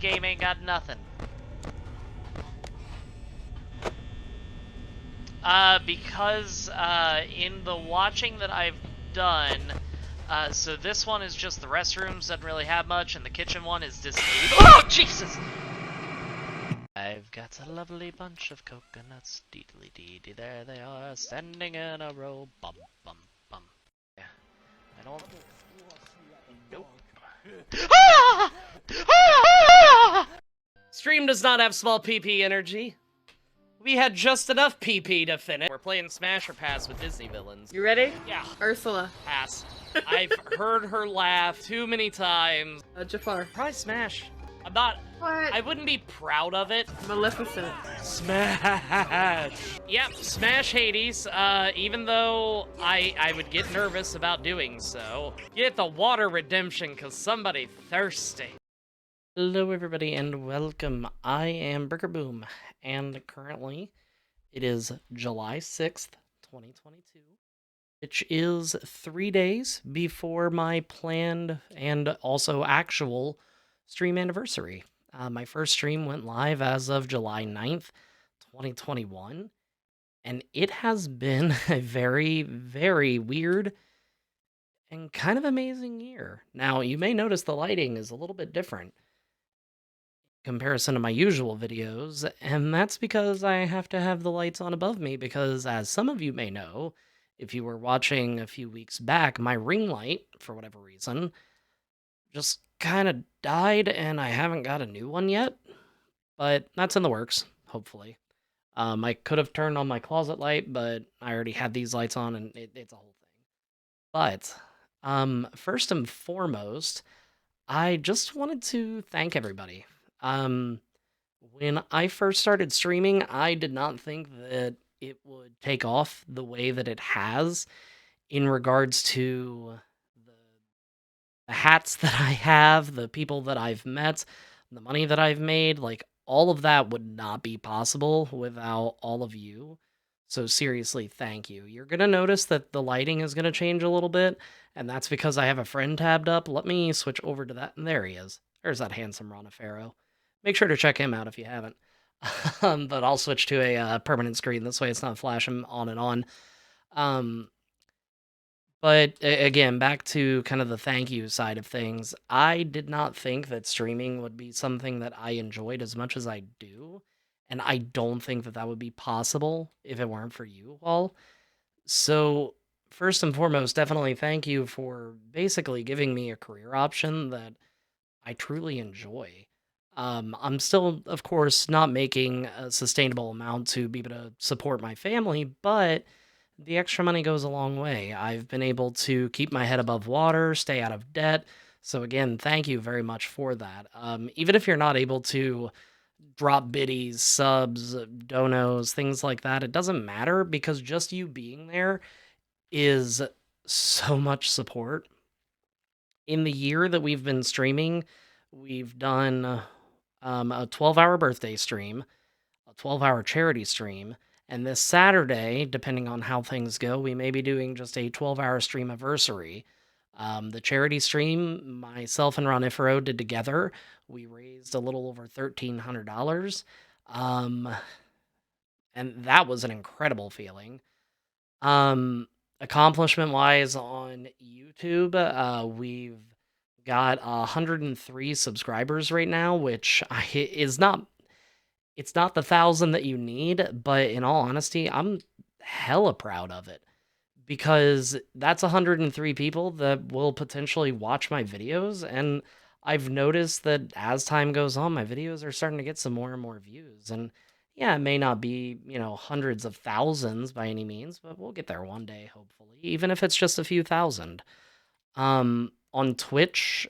game ain't got nothing. Because in the watching that I've done, so this one is just the restrooms, doesn't really have much, and the kitchen one is disabled. Oh, Jesus! I've got a lovely bunch of coconuts, deedly deedy, there they are, standing in a row, bum bum bum. Yeah, I don't... Nope. Stream does not have small PP energy. We had just enough PP to finish. We're playing Smash or Pass with Disney villains. You ready? Yeah. Ursula. Pass. I've heard her laugh too many times. Jafar. Probably Smash. I'm not... What? I wouldn't be proud of it. Maleficent. Smash! Yep, Smash Hades, even though I would get nervous about doing so. Get the water redemption, cause somebody thirsty. Hello everybody and welcome. I am Bricker Boom, and currently it is July 6th, 2022, which is 3 days before my planned and also actual stream anniversary. My first stream went live as of July 9th, 2021, and it has been a very, very weird and kind of amazing year. Now, you may notice the lighting is a little bit different in comparison to my usual videos, and that's because I have to have the lights on above me because, as some of you may know, if you were watching a few weeks back, my ring light, for whatever reason, just kind of died, and I haven't got a new one yet, but that's in the works, hopefully. I could have turned on my closet light, but I already had these lights on, and it's a whole thing. But, first and foremost, I just wanted to thank everybody. When I first started streaming, I did not think that it would take off the way that it has in regards to the hats that I have, the people that I've met, the money that I've made, like, all of that would not be possible without all of you. So seriously, thank you. You're going to notice that the lighting is going to change a little bit, and that's because I have a friend tabbed up. Let me switch over to that, and there he is. There's that handsome Ronafaro. Make sure to check him out if you haven't. But I'll switch to a permanent screen. This way it's not flashing on and on. But again, back to kind of the thank you side of things. I did not think that streaming would be something that I enjoyed as much as I do. And I don't think that that would be possible if it weren't for you all. So, first and foremost, definitely thank you for basically giving me a career option that I truly enjoy. I'm still, of course, not making a sustainable amount to be able to support my family, but the extra money goes a long way. I've been able to keep my head above water, stay out of debt. So again, thank you very much for that. Even if you're not able to drop biddies, subs, donos, things like that, it doesn't matter because just you being there is so much support. In the year that we've been streaming, we've done a 12-hour birthday stream, a 12-hour charity stream, and this Saturday, depending on how things go, we may be doing just a 12-hour stream anniversary. The charity stream, myself and Ronifero did together. We raised a little over $1,300. And that was an incredible feeling. Accomplishment-wise on YouTube, we've got 103 subscribers right now, which is not... It's not the 1,000 that you need, but in all honesty, I'm hella proud of it. Because that's 103 people that will potentially watch my videos, and I've noticed that as time goes on, my videos are starting to get some more and more views. And yeah, it may not be, hundreds of thousands by any means, but we'll get there one day, hopefully, even if it's just a few thousand. On Twitch,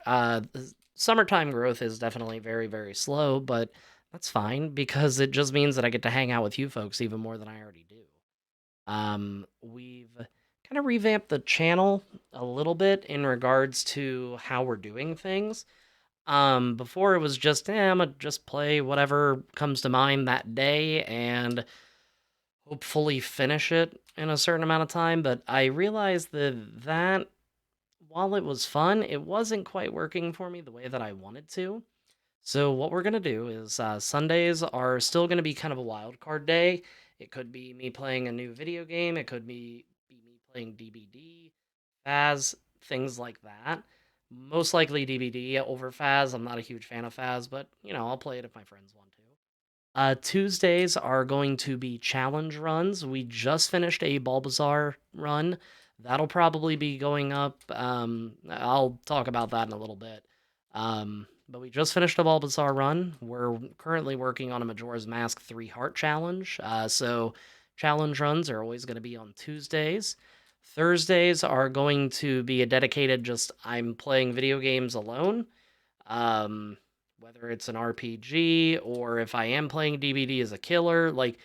summertime growth is definitely very, very slow, but that's fine because it just means that I get to hang out with you folks even more than I already do. We've kind of revamped the channel a little bit in regards to how we're doing things. Before it was just, I'm gonna just play whatever comes to mind that day and hopefully finish it in a certain amount of time, but I realized that while it was fun, it wasn't quite working for me the way that I wanted to. So what we're gonna do is Sundays are still gonna be kind of a wild card day. It could be me playing a new video game. It could be me playing DBD, Faz, things like that. Most likely DBD over Faz. I'm not a huge fan of Faz, but I'll play it if my friends want to. Tuesdays are going to be challenge runs. We just finished a Bulbasaur run. That'll probably be going up. I'll talk about that in a little bit. But we just finished a Bulbasaur run. We're currently working on a Majora's Mask 3 Heart Challenge. So challenge runs are always going to be on Tuesdays. Thursdays are going to be a dedicated just I'm playing video games alone. Um, Whether it's an RPG or if I am playing DBD as a killer, like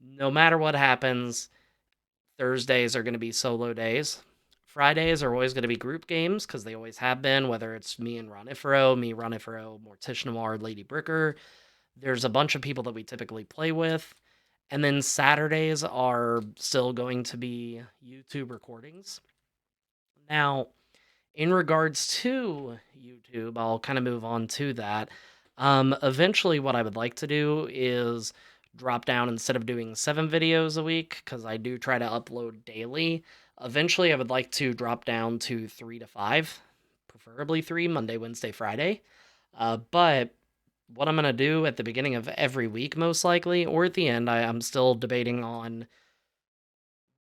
no matter what happens, Thursdays are going to be solo days. Fridays are always going to be group games because they always have been, whether it's me and Ronifero, Morticia Noir, Lady Bricker. There's a bunch of people that we typically play with. And then Saturdays are still going to be YouTube recordings. Now, in regards to YouTube, I'll kind of move on to that. Eventually, what I would like to do is drop down instead of doing 7 videos a week, because I do try to upload daily. Eventually, I would like to drop down to 3 to 5, preferably 3, Monday, Wednesday, Friday. But what I'm going to do at the beginning of every week, most likely, or at the end, I'm still debating on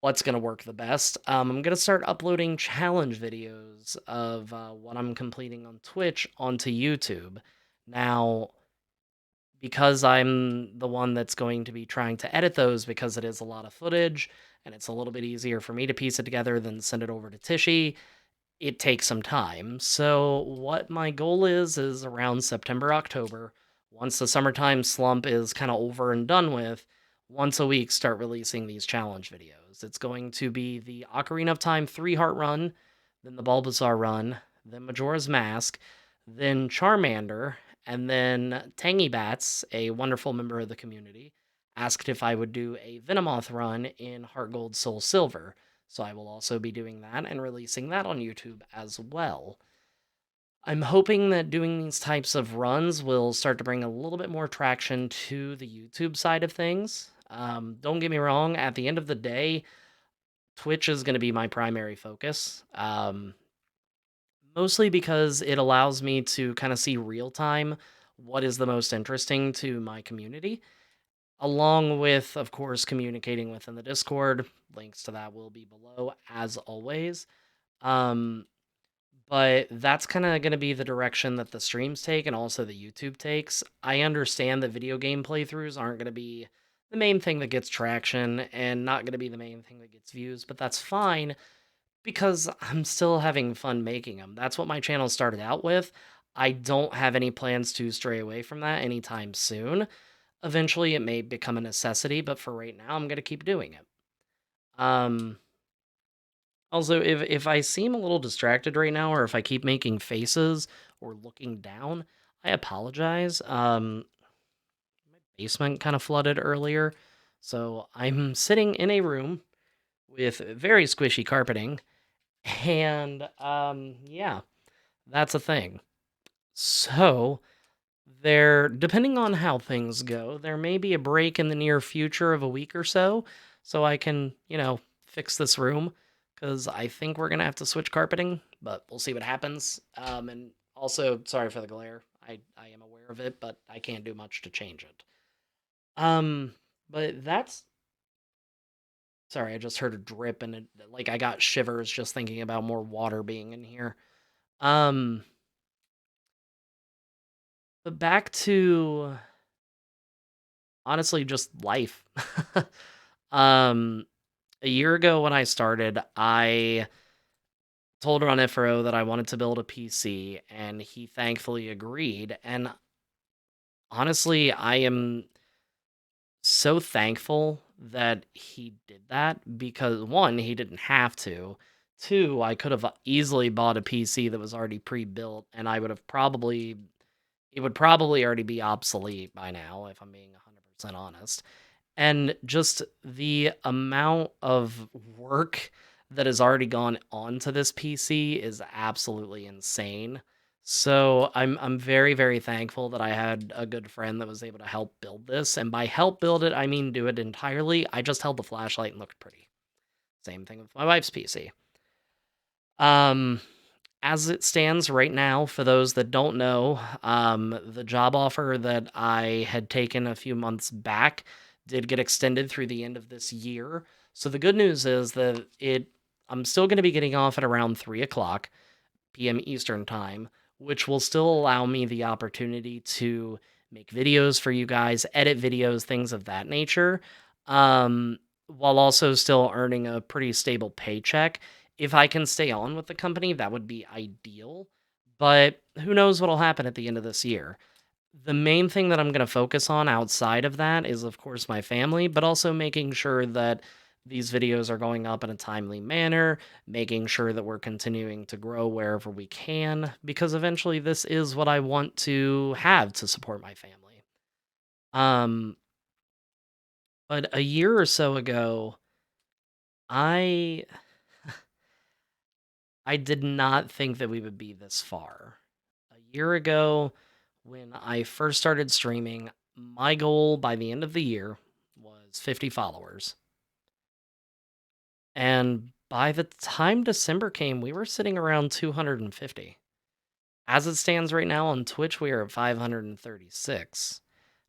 what's going to work the best. I'm going to start uploading challenge videos of what I'm completing on Twitch onto YouTube. Now, because I'm the one that's going to be trying to edit those, because it is a lot of footage and it's a little bit easier for me to piece it together than send it over to Tishy, it takes some time. So, what my goal is around September, October, once the summertime slump is kind of over and done with, once a week start releasing these challenge videos. It's going to be the Ocarina of Time 3 Heart Run, then the Bulbasaur Run, then Majora's Mask, then Charmander, and then Tangy Bats, a wonderful member of the community, asked if I would do a Venomoth run in Heart Gold Soul Silver. So I will also be doing that and releasing that on YouTube as well. I'm hoping that doing these types of runs will start to bring a little bit more traction to the YouTube side of things. Don't get me wrong, at the end of the day, Twitch is going to be my primary focus. Mostly because it allows me to kind of see real time what is the most interesting to my community, along with, of course, communicating within the Discord. Links to that will be below, as always. Um, but that's kind of going to be the direction that the streams take and also the YouTube takes. I understand that video game playthroughs aren't going to be the main thing that gets traction and not going to be the main thing that gets views, but that's fine because I'm still having fun making them. That's what my channel started out with. I don't have any plans to stray away from that anytime soon. Eventually, it may become a necessity, but for right now, I'm going to keep doing it. Also, if I seem a little distracted right now, or if I keep making faces or looking down, I apologize. My basement kind of flooded earlier, so I'm sitting in a room with very squishy carpeting, and yeah, that's a thing. So depending on how things go, there may be a break in the near future of a week or so, so I can, fix this room, because I think we're gonna have to switch carpeting, but we'll see what happens. And also, sorry for the glare. I am aware of it, but I can't do much to change it. Um, but that's sorry, I just heard a drip and like I got shivers just thinking about more water being in here. Um, but back to honestly just life. um, a year ago when I started, I told Ronifero that I wanted to build a PC, and he thankfully agreed. And honestly, I am so thankful that he did that because one, he didn't have to. Two, I could have easily bought a PC that was already pre-built, and it would probably already be obsolete by now, if I'm being 100% honest. And just the amount of work that has already gone onto this PC is absolutely insane. So I'm very, very thankful that I had a good friend that was able to help build this. And by help build it, I mean do it entirely. I just held the flashlight and looked pretty. Same thing with my wife's PC. Um, as it stands right now, for those that don't know, the job offer that I had taken a few months back did get extended through the end of this year. So the good news is that I'm still going to be getting off at around 3 o'clock p.m. Eastern time, which will still allow me the opportunity to make videos for you guys, edit videos, things of that nature, while also still earning a pretty stable paycheck. If I can stay on with the company, that would be ideal. But who knows what'll happen at the end of this year? The main thing that I'm going to focus on outside of that is, of course, my family, but also making sure that these videos are going up in a timely manner, making sure that we're continuing to grow wherever we can, because eventually this is what I want to have to support my family. Um, but a year or so ago, I I did not think that we would be this far. A year ago, when I first started streaming, my goal by the end of the year was 50 followers. And by the time December came, we were sitting around 250. As it stands right now on Twitch, we are at 536.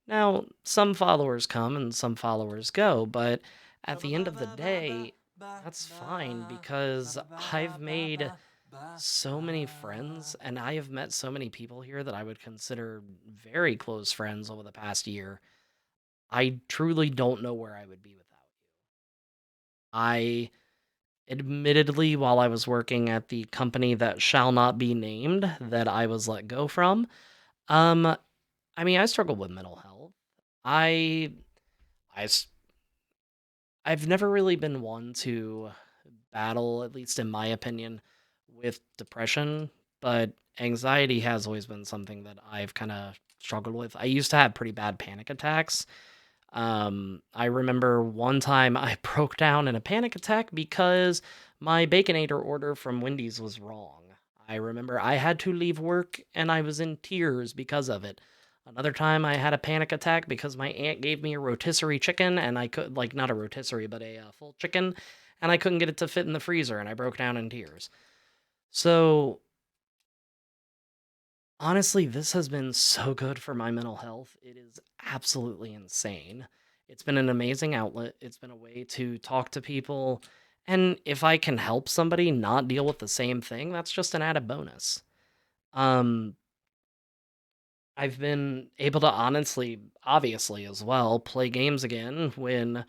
Now, some followers come and some followers go, but at the end of the day, that's fine because I've made so many friends and I have met so many people here that I would consider very close friends over the past year. I truly don't know where I would be without you. I admittedly, while I was working at the company that shall not be named that I was let go from, um, I mean, I struggled with mental health. I, I, s- I've never really been one to battle, at least in my opinion, with depression, but anxiety has always been something that I've kind of struggled with. I used to have pretty bad panic attacks. I remember one time I broke down in a panic attack because my Baconator order from Wendy's was wrong. I remember I had to leave work and I was in tears because of it. Another time I had a panic attack because my aunt gave me a rotisserie chicken and I could, like, not a rotisserie, but a full chicken, and I couldn't get it to fit in the freezer and I broke down in tears. So, honestly, this has been so good for my mental health. It is absolutely insane. It's been an amazing outlet. It's been a way to talk to people. And if I can help somebody not deal with the same thing, that's just an added bonus. Um, I've been able to honestly, obviously as well, play games again when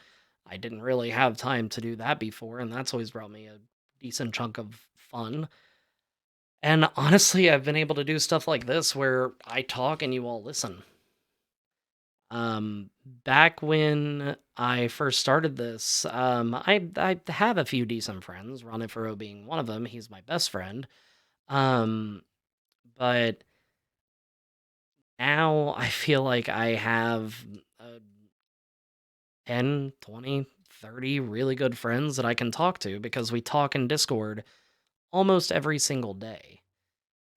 I didn't really have time to do that before, and that's always brought me a decent chunk of fun. And honestly, I've been able to do stuff like this where I talk and you all listen. Back when I first started this, I have a few decent friends, Ronifero being one of them. He's my best friend. Um, but now I feel like I have uh, 10, 20, 30 really good friends that I can talk to because we talk in Discord almost every single day.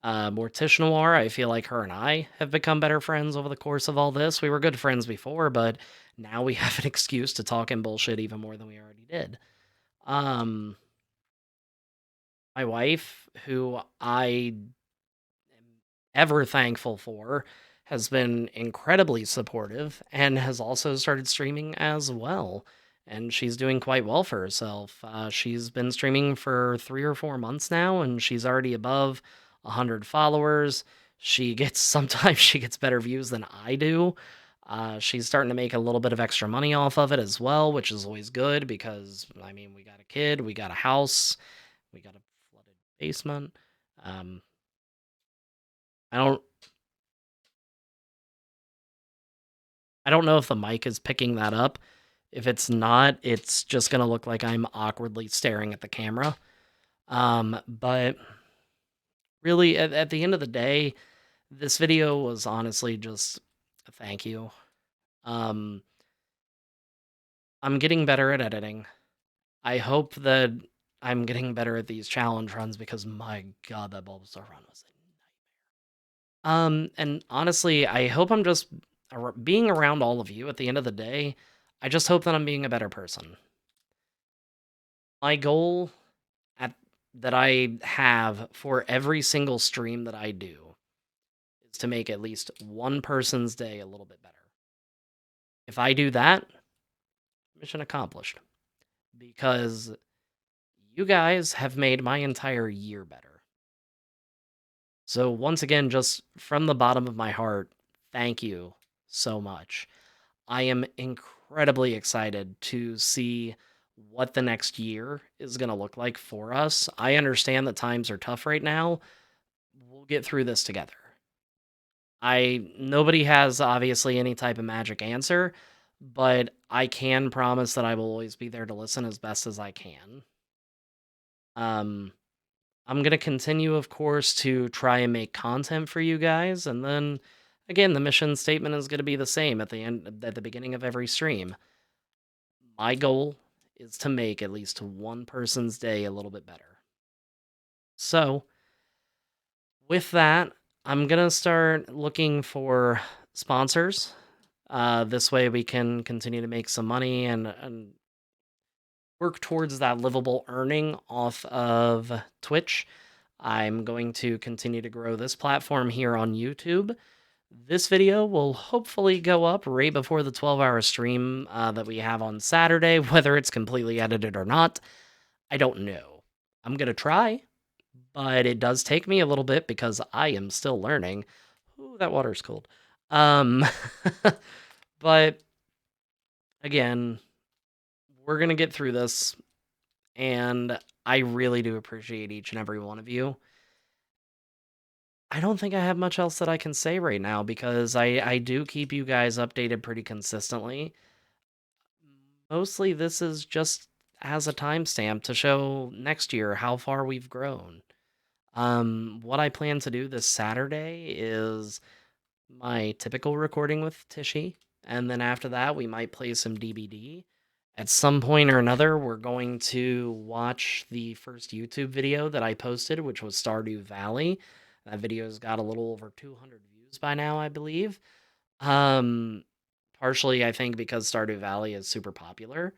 Morticia Noir, I feel like her and I have become better friends over the course of all this. We were good friends before, but now we have an excuse to talk and bullshit even more than we already did. Um, my wife, who I am ever thankful for, has been incredibly supportive and has also started streaming as well. And she's doing quite well for herself. She's been streaming for 3 or 4 months now, and she's already above 100 followers. She gets sometimes she gets better views than I do. She's starting to make a little bit of extra money off of it as well, which is always good because I mean we got a kid, we got a house, we got a flooded basement. Um, I don't I don't know if the mic is picking that up. If it's not, it's just gonna look like I'm awkwardly staring at the camera. But really, at the end of the day, this video was honestly just a thank you. Um, I'm getting better at editing. I hope that I'm getting better at these challenge runs because my god, that Bulbasaur run was a nightmare. And honestly, I hope I'm just being around all of you at the end of the day. I just hope that I'm being a better person. My goal at that I have for every single stream that I do is to make at least one person's day a little bit better. If I do that, mission accomplished. Because you guys have made my entire year better. So once again, just from the bottom of my heart, thank you so much. I am incredibly excited to see what the next year is going to look like for us. I understand that times are tough right now. We'll get through this together. Nobody has obviously any type of magic answer, but I can promise that I will always be there to listen as best as I can. I'm going to continue, of course, to try and make content for you guys, and then again, the mission statement is going to be the same at the beginning of every stream. My goal is to make at least one person's day a little bit better. So, with that, I'm going to start looking for sponsors. This way we can continue to make some money and work towards that livable earning off of Twitch. I'm going to continue to grow this platform here on YouTube. This video will hopefully go up right before the 12-hour stream that we have on Saturday. Whether it's completely edited or not, I don't know. I'm going to try, but it does take me a little bit because I am still learning. Ooh, that water's cold. But again, we're going to get through this, and I really do appreciate each and every one of you. I don't think I have much else that I can say right now because I do keep you guys updated pretty consistently. Mostly this is just as a timestamp to show next year how far we've grown. What I plan to do this Saturday is my typical recording with Tishy, and then after that we might play some DBD. At some point or another, we're going to watch the first YouTube video that I posted, which was Stardew Valley. That video's got a little over 200 views by now, I believe. Partially, I think, because Stardew Valley is super popular.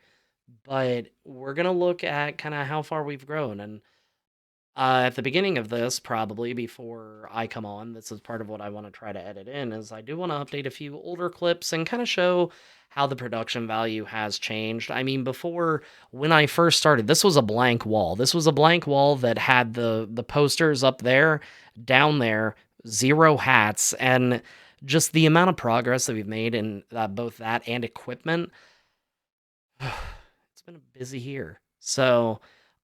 But we're going to look at kind of how far we've grown. And at the beginning of this, probably before I come on, this is part of what I want to try to edit in, is I do want to update a few older clips and kind of show how the production value has changed. I mean, before, when I first started, this was a blank wall. This was a blank wall that had the posters up there, down there, 0 hats, and just the amount of progress that we've made in both that and equipment. It's been a busy year. So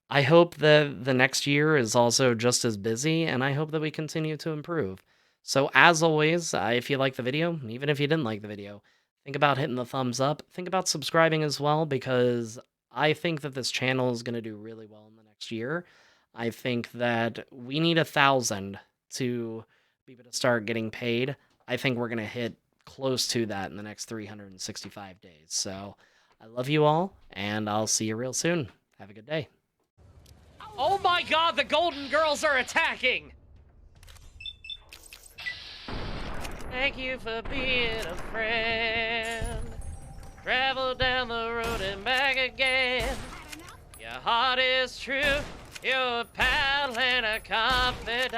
I hope that the next year is also just as busy, and I hope that we continue to improve. So as always, if you like the video, even if you didn't like the video, think about hitting the thumbs up. Think about subscribing as well, because I think that this channel is going to do really well in the next year. I think that we need 1,000 to be able to start getting paid. I think we're going to hit close to that in the next 365 days. So I love you all, and I'll see you real soon. Have a good day. Oh my god, the Golden Girls are attacking! Thank you for being a friend. Travel down the road and back again. Your heart is true, you're a pal and a confidant.